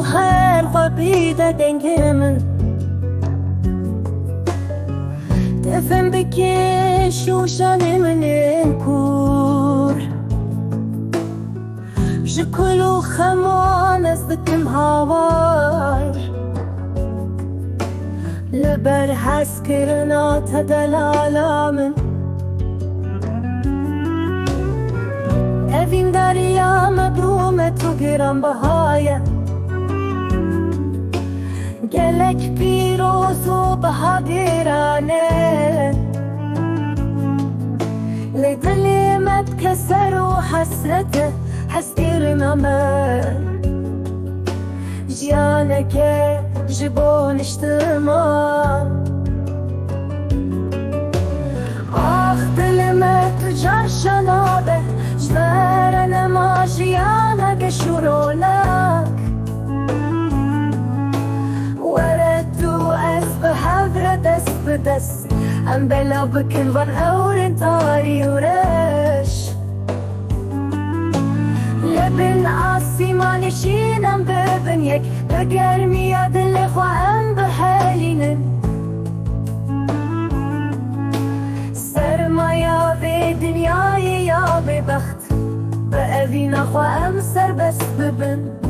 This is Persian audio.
هر خوابیده دنگ من دفن بکش وشان من کور جکلو خمان از دکم هاوار لبر حس کرنا تدلالا من evin deryama tu giran bahaya gelek pirozu bahadirane لدلي ما تكسر وحسرته حسيرنا ما جيانك جبون اشتمام دل ما تجار شنابه جبرنا ماشيانا قشورولك وردو أسبح دس بدس أم بلا بكن ون أورن طاري ورش لبن عاصي ما نشين أم ببن يك بقرمي يد الإخوة أم بحالين سرمايا بدنياي يا ببخت بأبي نخوة أم سر بس ببن